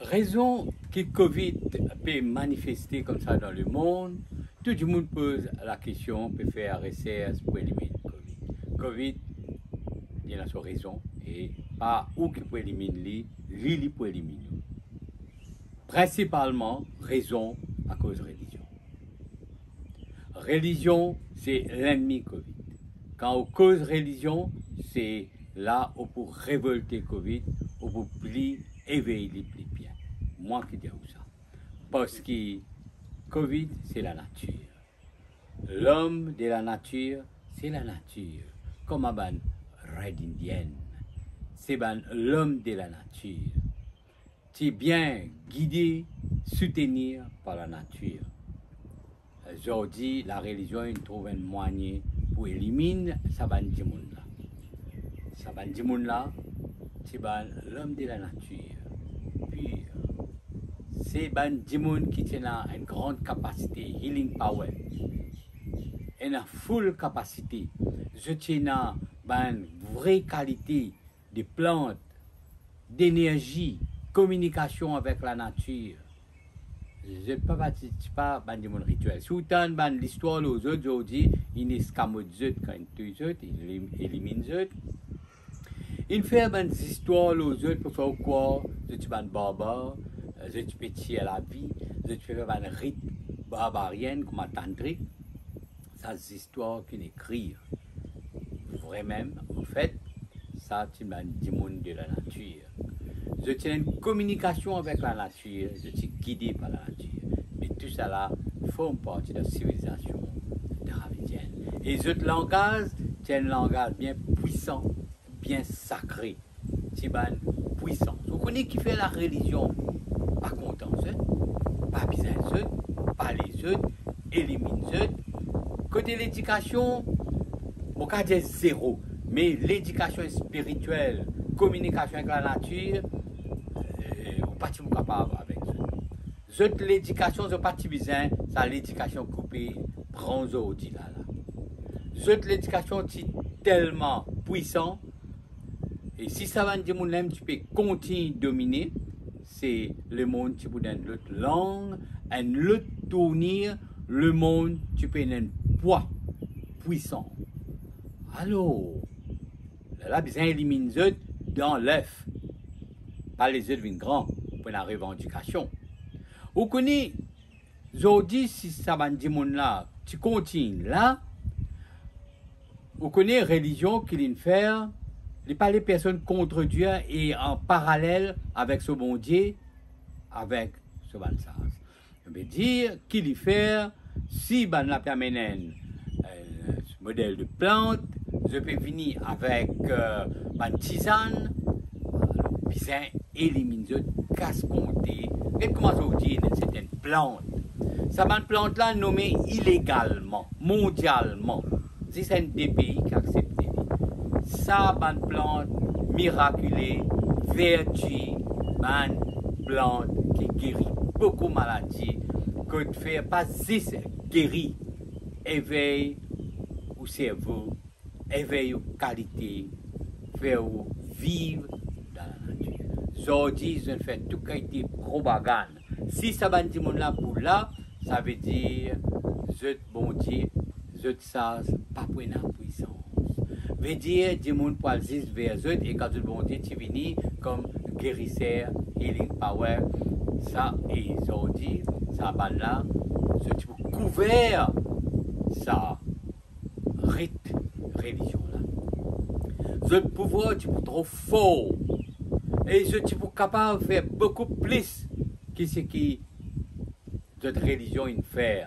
Raison que Covid peut manifester comme ça dans le monde, tout le monde pose la question, peut faire recherche pour éliminer Covid. Covid, il y a sa raison, et pas où qui peut éliminer lui pour éliminer. Principalement, raison à cause de religion. Religion, c'est l'ennemi Covid. Quand on cause religion, c'est là où pour révolter Covid, où pour plus éveiller les plus bien. Moi qui dis ça. Parce que Covid, c'est la nature. L'homme de la nature, c'est la nature. Comme un Red Indian. C'est l'homme de la nature. C'est bien guidé, soutenir par la nature. Aujourd'hui, la religion trouve un moyen pour éliminer ce monde-là. Ce monde-là, c'est l'homme de la nature. Puis, c'est un monde qui a une grande capacité, healing power. Et une full capacité. Je tiens une vraie qualité de plantes, d'énergie, communication avec la nature. Je ne peux pas participer à un rituel. Si vous avez l'histoire aux autres aujourd'hui, il est escamote quand il élimine les autres. Il fait des histoires aux autres pour faire quoi? Je suis un barbare, je suis petit à la vie, je fais un rite barbarien comme un tantrique. Ça, c'est des histoires qu'il écrit. Vraiment, en fait, ça, c'est un démon de la nature. Je tiens une communication avec la nature, je suis guidé par la nature. Mais tout ça là forme partie de la civilisation dravidienne. Et ce langage, c'est un langage bien puissant, bien sacré. C'est bien puissant. Vous connaissez qui fait la religion? Pas content, pas besoin, pas les autres, élimine les autres. Côté l'éducation, mon cas est zéro. Mais l'éducation spirituelle, communication avec la nature, on pas capable avec ça. L'éducation, c'est pas besoin, c'est l'éducation coupée, bronze aujourd'hui là. L'éducation est tellement puissant, et si ça va dire mon tu peux continuer de dominer, c'est le monde qui peut donner l'autre langue, un autre tournure, le monde tu peux donner un poids puissant. Alors, là, besoin d'éliminer les autres dans l'œuf. Pas les autres viennent grands pour la revendication. Vous connaissez, aujourd'hui, si ça va dire mon là, tu continues là, vous connaissez la religion qu'il y a faire, il pas les personnes contre Dieu et en parallèle avec ce bon Dieu, avec ce bon sens. Je veux dire qu'il y faire, si ben la permanente modèle de plante, je peux venir avec ma tisane, bien éliminer, casse-compter. Et comment je vous dis, c'est une plante. Ça, une plante-là nommée illégalement, mondialement. Si c'est un des pays qui acceptent. Ça, une plante miraculée, vertu, une plante qui guérit beaucoup de maladies, que de faire pas juste guérir, éveille au cerveau, éveille aux qualités, faire vivre dans la nature. Aujourd'hui, je fais tout qualité propagande. Si ça va dire mon là pour là, ça veut dire, je bon Dieu, je ça, pas pour une puissance. Veut dire, du monde pour aller vers eux, et quand le bon Dieu, tu viens comme guérisseur, healing power, ça, et aujourd'hui, ça va là, je suis couvert, ça, rite, religion là. Je pouvoir, tu peux trop fort, et je suis capable de faire beaucoup plus que ce qui cette religion fait.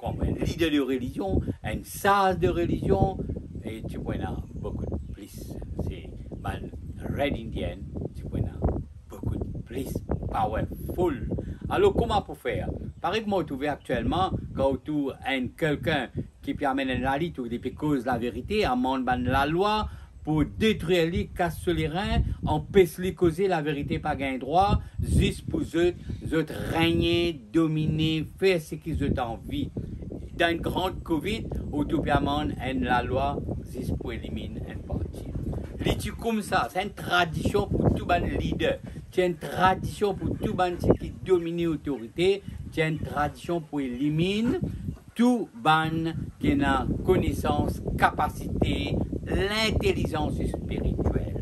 Comme un leader de religion, un sage de religion, et tu peux en beaucoup plus. C'est un Red Indian, tu peux en beaucoup plus powerful. Alors, comment pour faire? Par exemple, tu vois actuellement, quand tu as quelqu'un qui peut amener la lutte ou qui cause la vérité, amende la loi pour détruire les, casser les reins, empêcher les causer la vérité pas gain droit, juste pour eux régner, dominer, faire ce qu'ils ont envie. Dans une grande Covid, où tout le monde a la loi juste pour éliminer une partie. Les trucs comme ça, c'est une tradition pour tout le leader c'est une tradition pour tout ban qui domine l'autorité, c'est une tradition pour éliminer tout ban qui a connaissance, capacité, l'intelligence spirituelle.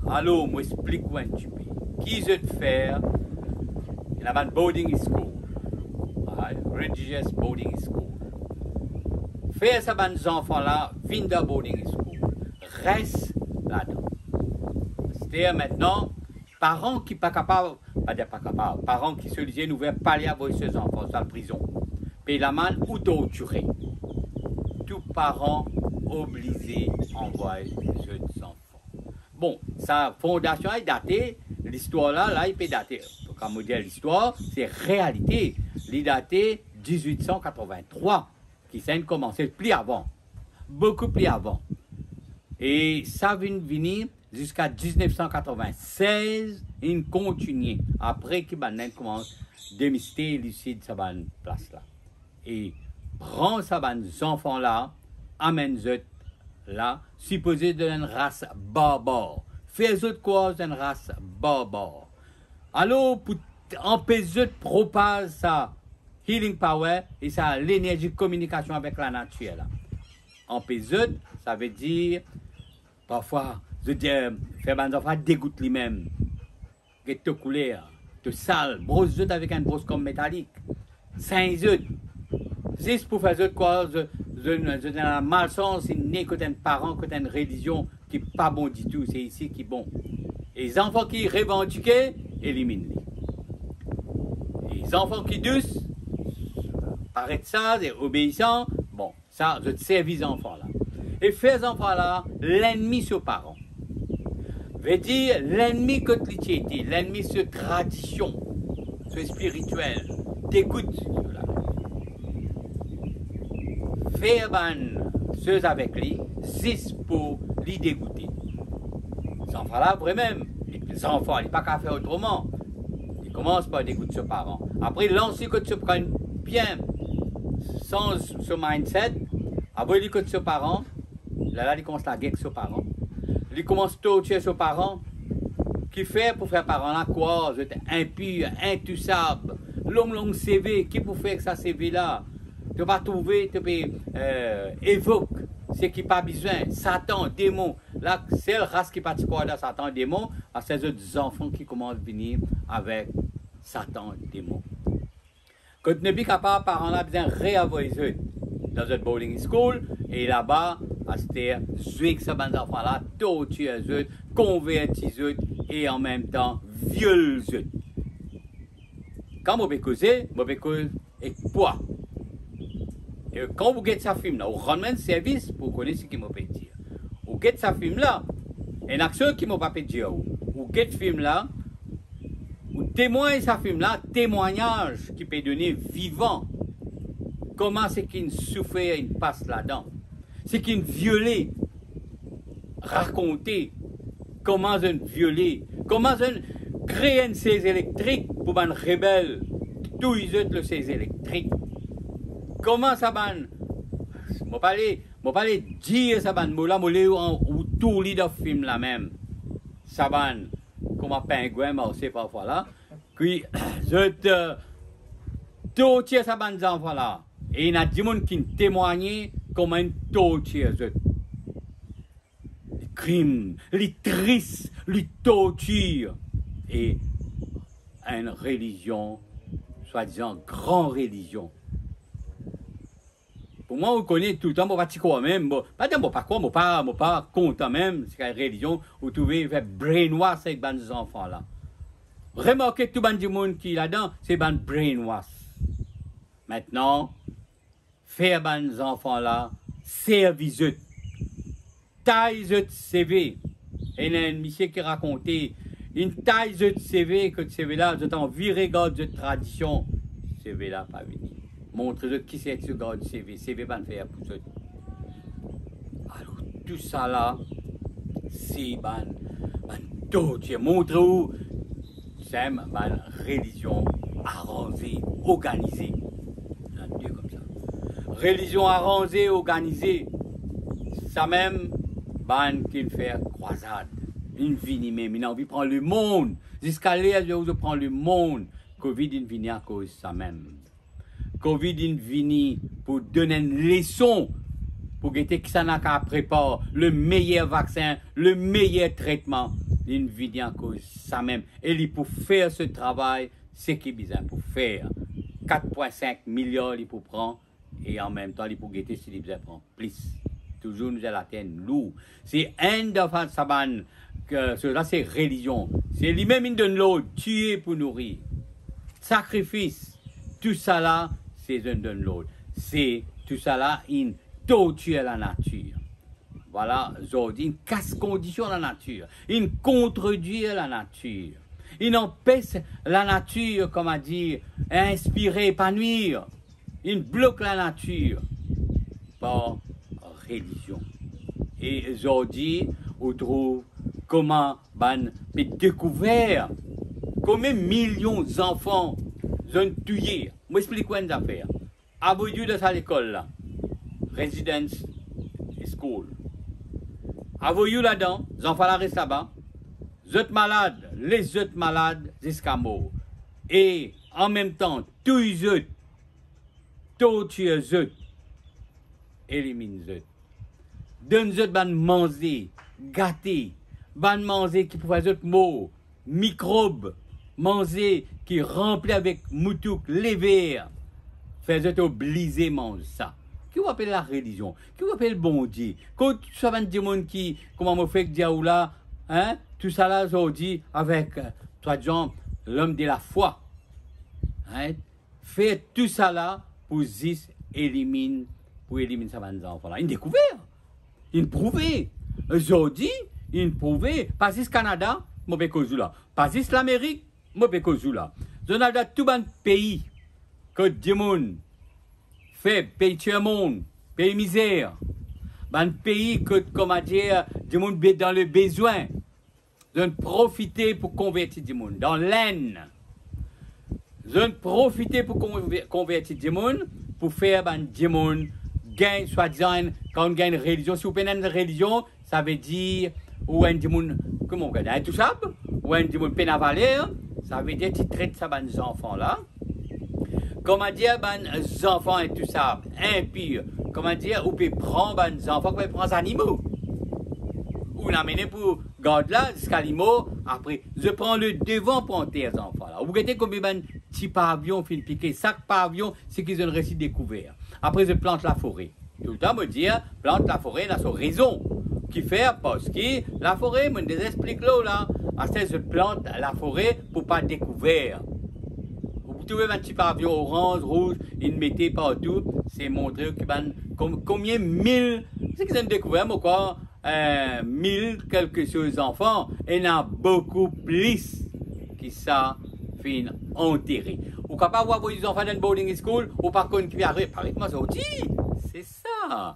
Alors, moi explique un petit peu. Qui je te faire? Il y a une boarding school, religious boarding school. Faire ça, les enfants-là, viennent de boarding school. Reste là-dedans. C'est-à-dire maintenant, parents qui ne sont pas capables, parents qui se disaient, nous ne pas aller avec ces enfants dans la prison. Puis la main ou torturer. Tous parents obligés d'envoyer ces enfants. Bon, sa fondation est datée, l'histoire là, il peut dater. Comme on dit l'histoire, c'est réalité. Il est daté 1883, qui s'est commencé plus avant, beaucoup plus avant. Et ça vient venir jusqu'à 1996, il continue. Après qu'il commence à démystifier lucide sa place là. Et prend sa enfants là, amène-eux là, supposé d'une race barbare. Fais-eux quoi d'une race barbare. Alors, pour empêcher de propager sa healing power et sa l'énergie de communication avec la nature là. Empêcher, ça veut dire parfois, je dis, faire des enfants dégoûter lui-même, te couler, te sale, brosse avec une brosse comme métallique, 5 œufs. Juste pour faire œufs quoi, je un malsens, c'est né que un parent, que une religion qui n'est pas bon du tout, c'est ici qui est bon. Et les enfants qui revendiquent, éliminent-les. Les enfants qui doucent, paraissent sages et obéissants, bon, ça, je te servis les enfants là. Et faire ces enfants-là, l'ennemi sur parents. Veut dire l'ennemi que tu étais, l'ennemi sur tradition, sur spirituel. T'écoutes cela. Faire ceux avec lui, c'est pour les dégoûter. Ces enfants-là, vraiment, les enfants, ils n'ont pas qu'à faire autrement. Ils commencent par dégoûter ses parents. Après, lancer que tu prennes bien, sans ce mindset, après, ils écoutent ses parents. Là, il commence à guerre avec ses parents. Il commence à torturer ses parents. Qui fait pour faire parents là quoi? Vous êtes impur, intouchable. Long CV. Qui pour faire ça CV là? Tu vas trouver, tu peux évoque ce qui pas besoin. Satan, démon. La seule race qui pratique quoi là, Satan, démon, à ces autres enfants qui commencent à venir avec Satan, démon. Quand tu n'es plus capable, parents là, besoin de réavoir eux dans une boarding school et là-bas, à ce terre, jouer avec ces enfants-là, torturer eux, convertir eux et en même temps violer eux. Quand vous pouvez causer avec quoi? Et quand vous guettez sa film là, vous rendez un service pour connaître ce qu'il m'a fait dire. Vous guettez sa film là, une action qui m'a pas fait dire. Vous guettez film là, vous témoignez sa film là, témoignage qui peut donner vivant. Comment c'est qu'il souffre une passe là-dedans? C'est qu'il violé, raconter comment un violé, comment un créer une saisie électrique pour un rebelle, tout le saisie électrique. Comment ça ban? Moi pas dire ça ban, moi ou tout le film là même. Ça ban, comme un pingouin, mais aussi parfois là. Puis je te torture ça ban enfants là. Et il y a des gens qui témoignent comment une torture. Les crimes, les tristes, les tortures. Et une religion, soi-disant grande religion. Pour moi, on connaît tout le temps, je ne sais même, pas pas content même, c'est une religion où vous trouvez faire brainwash avec les enfants là. Remarquez tout le monde qui est là-dedans, c'est un brainwash. Maintenant, faire les enfants là, service-eux, taille-eux de CV. Et il y a un monsieur qui racontait, une taille-eux de CV, que le CV là, vous êtes en virégard de tradition, CV là, pas venu. Montrez-le qui c'est ce gars du CV. CV va faire pour ça. Alors, tout ça là, c'est ban torture. Montrez-vous, c'est une religion arrangée, organisée. Dieu comme ça. Religion arrangée, organisée. Ça même, ban qui fait croisade. une vie même, il a envie de prendre le monde. Jusqu'à là, je prends le monde. Covid, il vient à cause de ça même. Covid, il vient pour donner une leçon, pour que ça n'a qu'à préparer le meilleur vaccin, le meilleur traitement. Il vient à cause de ça même. Et pour faire ce travail, c'est qui est besoin pour faire. 4,5 milliards pour prendre, et en même temps, il pour guetter s'il besoin prendre plus. Toujours nous allons atteindre lourd. C'est un de saban que cela c'est religion. C'est lui-même qui donne l'eau, tuer pour nourrir. Sacrifice. Tout ça là, c'est un donne l'autre. C'est tout ça là, une torture la nature. Voilà, aujourd'hui, une casse-condition à la nature. Une contredit la nature. Il empêche la nature, comment dire, inspirer, épanouir. Il bloque la nature par religion. Et aujourd'hui, on trouve comment ben découvert combien de millions d'enfants sont tués. Je m'explique quoi une affaire. Avant de ça l'école là, residence school. Avant là-dedans, les enfants là restent là-bas. Les autres malades jusqu'à mort. Et en même temps, tous les autres, torturent les autres, éliminent les autres. Donne les autres, ban manger, gâter, ban manger qui pouvait les autres mots, microbes, manger qui remplit avec moutouk, les vers, fait les autres obliger manger ça. Qui vous appelle la religion? Qui vous appelle le bon Dieu? Quand tu sais des gens qui, comment on fait que Diaoula, hein? Tout ça là, aujourd'hui, avec, toi, Jean, l'homme de la foi, hein? Fait tout ça là pour éliminer ça les enfants là. Une découverte, une prouvée. Aujourd'hui, une prouvée. Pas juste Canada, moi je vais là. Pas juste l'Amérique, moi je vais là. Je n'ai tout un pays que Dieu fait pays tuer monde, pays misère. Un pays que, comment dire, Dieu dans le besoin. Je profiter pour convertir du monde dans l'aine. Je profiter pour convertir du monde pour faire du monde gain, soi-disant, quand on gagne une religion. Si vous prenez une religion, ça veut dire ou un du monde, comment on gagne, intouchable, ou un du monde peine à valeur, ça veut dire que tu traites ça les enfants là. Comment dire, les enfants intouchables, impurs. Comment dire, ou peut prendre les enfants, ou peut prendre les animaux. Ou l'amener pour garder là, jusqu'à l'animaux. Après, je prends le devant pour enterrer les enfants là. Vous voyez combien de petits pavillons fin piqué. Chaque pavillon, c'est qu'ils ont un récit découvert. Après, je plante la forêt. Tout le temps, me dire, plante la forêt, là, c'est raison. Qui fait, parce que la forêt, me explique là. Après, je plante la forêt pour pas découvrir. Vous trouvez un petit pavillon orange, rouge, ils mettaient partout. C'est montrer combien mille, c'est qu'ils ont découvert, mais quoi? 1000 quelque chose d'enfants, et il y en a beaucoup plus qui ça fin enterré. Ou capable voir vos enfants dans le boarding school, ou par contre qui arrive, paraît-moi sorti. C'est ça.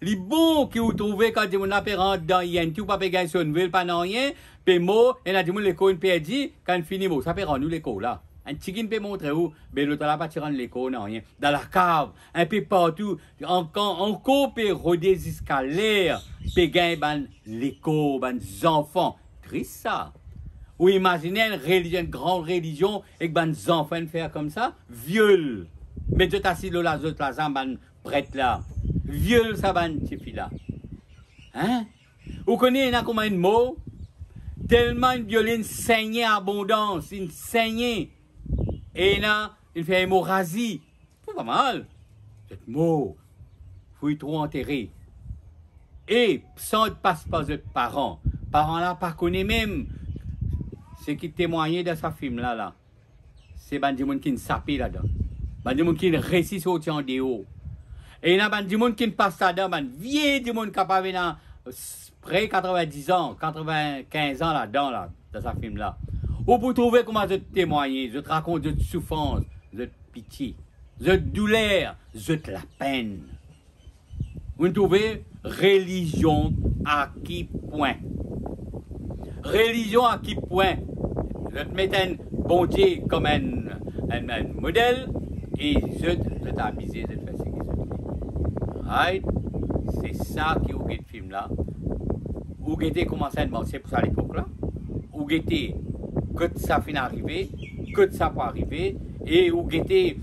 Les bons qui vous trouvez quand vous n'avez pas dans Yen, tu pas gagner son ville, pas rien, puis moi, et là, l'école perdue, quand fini, ça peut rendre nous l'école là. Un chicken peut montrer où, mais l'autre là, pas tirer l'école, non rien. Dans la cave, un peu partout, encore peut rôder jusqu'à l'air, peut gagner l'école, les enfants. Triste ça. Ou imaginez une religion, une grande religion, et que les enfants faire comme ça, viol. Mais tout assis là, les autres là, prêtre là. Viol ça, ces filles là. Hein? Vous connaissez, il y a comme un mot? Tellement une violence saignée en abondance, une saignée. Et là, il fait hémorragie. C'est pas mal. C'est mot. Faut y trop enterrer. Et sans passe pas de parents. Parents là, pas connaît même. Ce qui témoignait de sa film là. C'est des gens qui ne sapent là-dedans. Des gens qui réussissent au en déo. Et il y a des gens qui ne passent là-dedans. Vieux des gens qui peuvent dans près 90 ans, 95 ans là-dedans, là, dans sa film là. Ou pour trouver comment je te témoigner, je te raconte de souffrance, de pitié, de douleur, de la peine. Vous trouvez religion à qui point? Religion à qui point? Je te mets un bon Dieu comme un modèle et je t'amuser, je te fais ce que je te dis. Right? C'est ça qui est au film là. ou guetter commencer à penser pour ça à l'époque-là, ou guetter que ça finit arriver, que ça peut arriver, et ou guetter,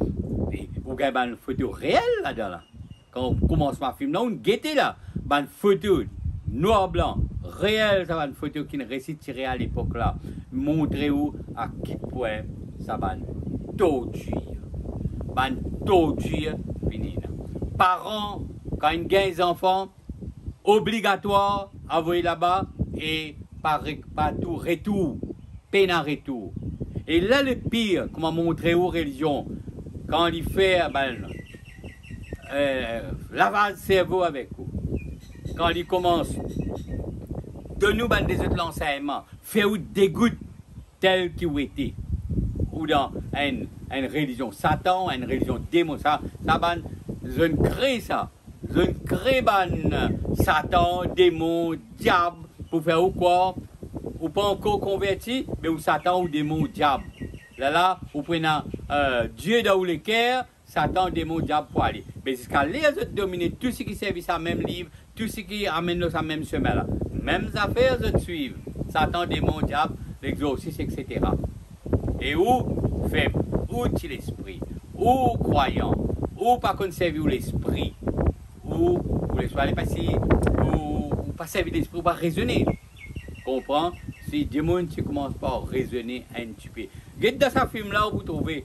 ou gagner une photo réelle là-dedans. Là. Quand on commence ma film là, on guette là, une photo noir-blanc, réelle, ça va une photo qui ne récite tirée à l'époque là, montrer où, à quel point ça va une torture. Une torture finie là. Parents, quand ils gagnent des enfants, obligatoire à envoyer là-bas et par tout retour, peine à retour. Et là, le pire, comment montrer aux religions, quand il fait lavage de cerveau avec vous, quand il commence de nous des autres l'enseignement, fait ou dégoûte tel qu'il était, ou dans une religion Satan, une religion démon, ça je ne crée ça. Je ne crée pas Satan, démon, diable, pour faire ou quoi, ou pas encore converti, mais ou Satan, ou démon, ou diable. Là, vous prenez Dieu dans le cœur, Satan, démon, diable pour aller. Mais jusqu'à les autres dominer tout ce qui servent à même livre, tout ce qui amène à même chemin là. Mêmes affaires, je suivre. Satan, démon, diable, l'exorcisme, etc. Et où faible, où l'esprit, où croyant, ou pas conserver l'esprit, ou les soirées passées, ou pas servir l'esprit, ou pas raisonner. Comprends? Si des gens qui commencent pas à raisonner un petit peu. Regardez dans ce film-là, vous trouvez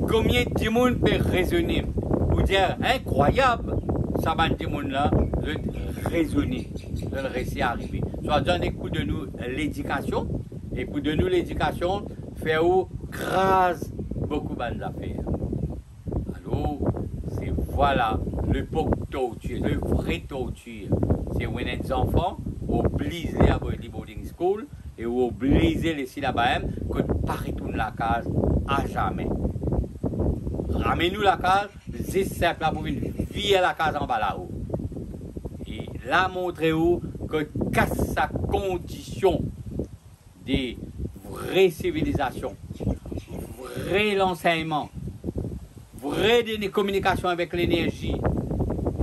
combien de gens peuvent raisonner. Vous dire, incroyable, ça va des gens-là, de raisonner, de réussir à arriver. Soit donner coup de nous l'éducation, et pour de nous l'éducation, faire où grâce beaucoup d'affaires. Alors, c'est voilà le torture, le vrai torture. C'est où les enfants obligés à aller à boarding school et obligés à laisser là-bas que pas retourner la case à jamais. Ramenez-nous la case, c'est simple pour une vie à la case en bas là-haut. Et là, montrez-vous que casse sa condition des vraies civilisations, vrai l'enseignement, vrai des communications avec l'énergie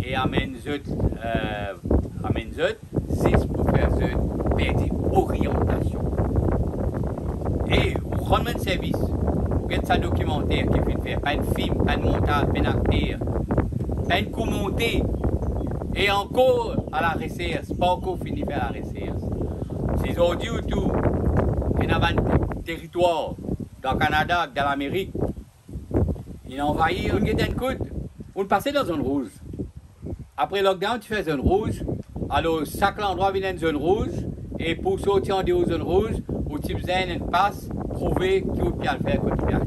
et amène c'est pour faire des orientations. Et rendre un service, regardez un documentaire qui fait faire, pas un film, pas un montage, pas un acteur, pas un commenté, et encore à la recherche, pas encore fini faire la recherche. C'est aujourd'hui ou tout, il y a un territoire dans le Canada, dans l'Amérique, il envahit, on guette un coup, on passait dans une zone rouge. Après le lockdown, tu fais zone rouge, alors chaque endroit vient une zone rouge, et pour sortir en dehors de zone rouge, tu faisais une passe, prouver qu'il faut bien le faire quand tu viens.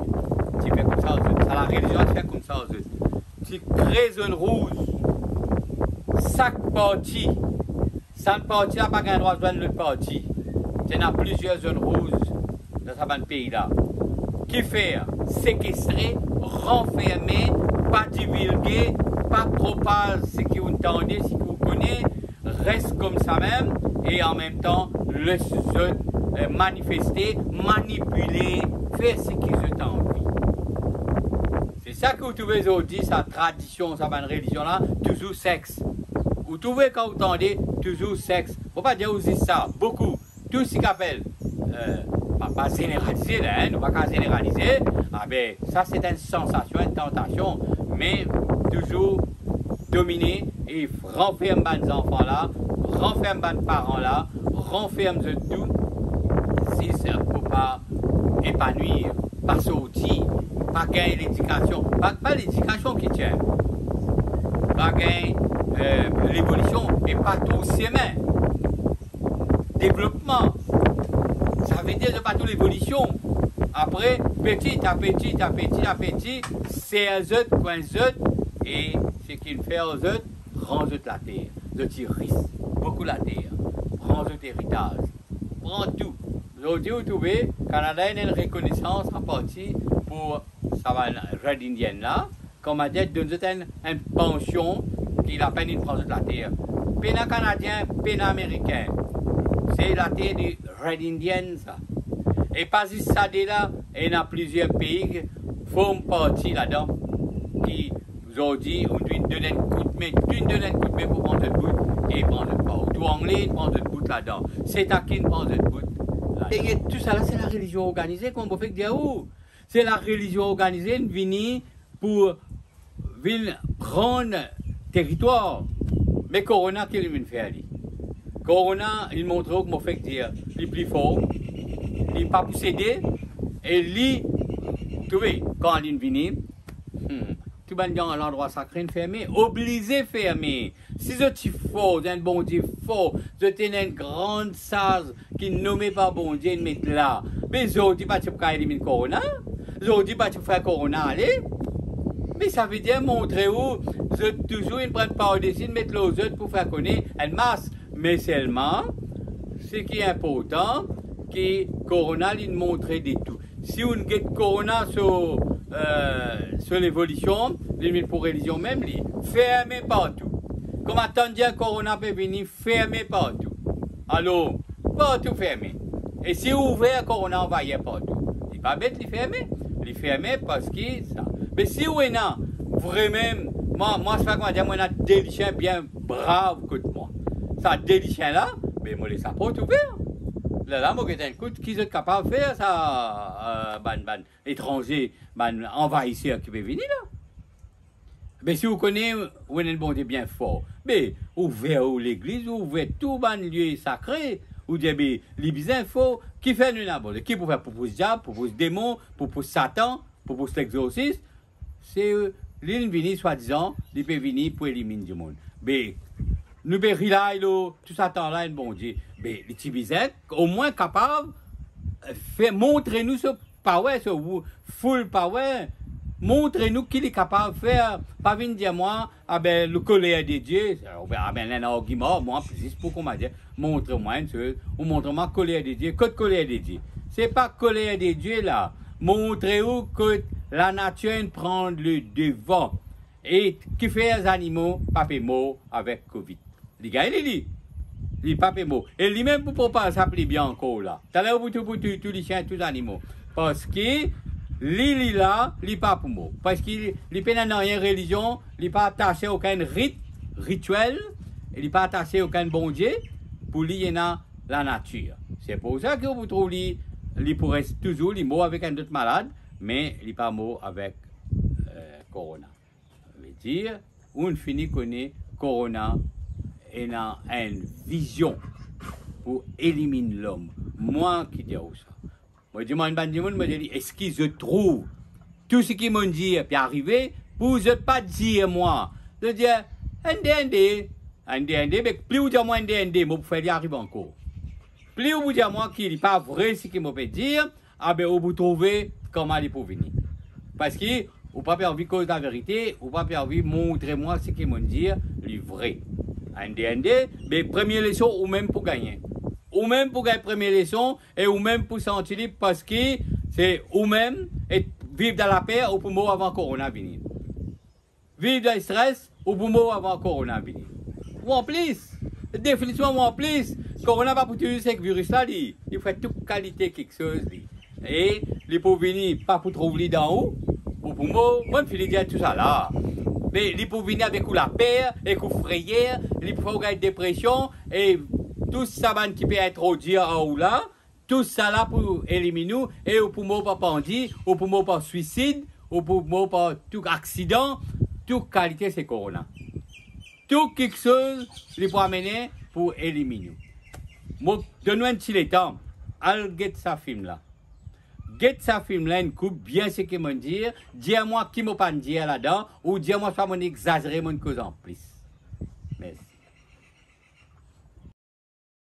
Tu fais comme ça aux autres. À la religion, tu fais comme ça aux autres. Tu crées zone rouge. Chaque partie, cette partie n'a pas un droit de joindre l'autre partie. Tu as plusieurs zones rouges dans ce pays-là. Qui fait séquestrer, renfermer, pas divulguer, pas propager ce que vous entendez, ce que vous connaissez, reste comme ça même, et en même temps, le manifester, manipuler, faire ce qu'ils ont envie. C'est ça que vous trouvez aujourd'hui, sa tradition, sa religion-là, toujours sexe. Vous trouvez quand vous entendez, toujours sexe. Il ne faut pas dire aussi ça, beaucoup. Tout ce qu'on appelle, pas généraliser, hein, nous ne pouvons pas généraliser, ah ben, ça c'est une sensation, une tentation, mais toujours dominer et renfermer les enfants-là, renfermer les parents-là, renfermer tout, si ça ne peut pas épanouir, pas sortir, pas gagner l'éducation, pas l'éducation qui tient, pas gagner l'évolution et pas tout chemin. Développement, ça veut dire pas toute l'évolution. Après, petit à petit, c'est un autres, coin autres, et ce qu'il fait aux autres, rend la terre. Le risque beaucoup la terre, prend votre héritage, prend tout. Aujourd'hui, vous trouvez, le Canada a une reconnaissance en partie pour sa Red Indienne là, comme a dit, donne une pension qui la peine de prendre la terre. Péna canadien, péna américain. C'est la terre du Red Indian, ça. Et pas juste ça, là, il y a plusieurs pays qui font partie là-dedans, qui aujourd'hui, on doit donner un coup de main, pour prendre le bout et prendre le pas. Tout anglais, prendre le bout là-dedans. C'est à qui ne pense de tout. Et tout ça là, c'est la religion organisée qu'on peut faire dire où. C'est la religion organisée qui vient pour prendre territoire. Mais Corona, qu'est-ce qu'il fait aller? Corona, il montre comment fait dire, il est plus fort, il n'est pas possédé, et lui, tu vois, quand il vient, tout le monde dans l'endroit sacré fermé, obligé de fermer. Si je suis fort, un bon Dieu fort, je tenais une grande sage qui ne nommait pas bon Dieu, de mettre là. Mais je ne dis pas que tu peux éliminer Corona, je ne dis pas que tu peux faire Corona aller. Mais ça veut dire montrer où, je toujours ne prends pas au dessus de mettre l'eau pour faire connaître une masse. Mais seulement, ce qui est important, que Corona, il montre des tout. Si on get Corona sur l'évolution, pour religion même, fermé partout. Comme attendez Corona peut venir, fermé partout. Alors, partout fermé. Et si ouvert, Corona envahit partout. Il n'est pas bête, il est fermé. Il est fermé parce que ça. Mais si on a vraiment, moi je fais comment dire, moi on a des chiens bien braves que moi. Ça, des chiens là, mais moi les ça porte ouvert. Là, moi, écoute, qui est capable de faire ça, étranger, envahisseur qui peut venir là. Mais si vous connaissez, vous êtes bon Dieu bien fort. Mais ouvert l'église, ouvert tout le lieu sacré, ou des les faux, qui fait une aborde, qui peut faire pour le diable, pour le démon, pour Satan, pour l'exorcisme, c'est l'île venir soi-disant, il peut venir pour éliminer du monde. Mais nous là, tout ça temps là, un bon Dieu. Mais les petits au moins capable, montrez-nous ce power, ce full power. Montrez-nous qu'il est capable de faire. Pas venir dire moi, ah ben, le colère de Dieu, ah ben, un argument, moi, plus pour qu'on m'a dit, montre-moi une chose, ou montre-moi colère de Dieu, que colère de Dieu. C'est pas colère de Dieu là. Montrez-vous que la nature prend le devant. Et qui fait les animaux, pas mort avec Covid. Les gars, il pas mort. Et lui-même, pour pas s'appeler bien encore là. T'as l'air pour tous les chiens, tous les animaux. Parce que, lui là, il n'est pas pour moi. Parce qu'il n'est pas dans une religion, il n'est pas attaché à aucun rituel, il n'est pas attaché à aucun bon Dieu, pour lui, il y a la nature. C'est pour ça que vous trouvez, il pourrait toujours, il est mort avec un autre malade, mais il n'est pas mort avec Corona. Ça veut dire, on finit connaître Corona et a une vision pour éliminer l'homme. Moi qui dis ça. Moi, je demande à monde, me dit, est-ce qu'ils se trouvent tout ce qu'ils m'ont dit puis arriver pour ne pas dire moi. De dire, mais plus vous dites moi, moi, vous faites y arriver encore. Plus vous dites moi qu'il n'est pas vrai ce qu'il m'a fait dire, ah ben, vous trouvez comment il peut venir. Parce que, vous n'avez pas envie de cause la vérité, vous n'avez pas envie de montrer moi ce qu'ils m'ont dit, le vrai. Mais première leçon, ou même pour gagner. Ou même pour gagner première leçon, et ou même pour sentir libre, parce que c'est ou même vivre dans la paix, ou pour mourir avant Corona venir. Vivre dans le stress, ou pour mourir avant Corona venir. Ou en plus, définitivement, ou en plus, Corona va pour tuer ce virus là, il fait toute qualité quelque chose. Et il peut venir, pas pour trouver d'en haut, ou pour moi, je vais dire tout ça là. Mais il peut venir avec la paix, avec la frayeur, il peut faire une dépression, et tout ça qui peut être au dire en haut là, tout ça là pour éliminer nous, et au pour moi pas bandit, au pour moi pas suicide, au pour moi pas tout accident, toute qualité c'est Corona. Tout quelque chose, il peut amener pour éliminer nous. Moi, donne-nous un petit temps, allez get sa film là. Get sa film là, une coupe, bien ce qu'ils m'ont dit, dis-moi qui m'a pas dit là-dedans, ou dis-moi pas mon exagéré mon cause en plus.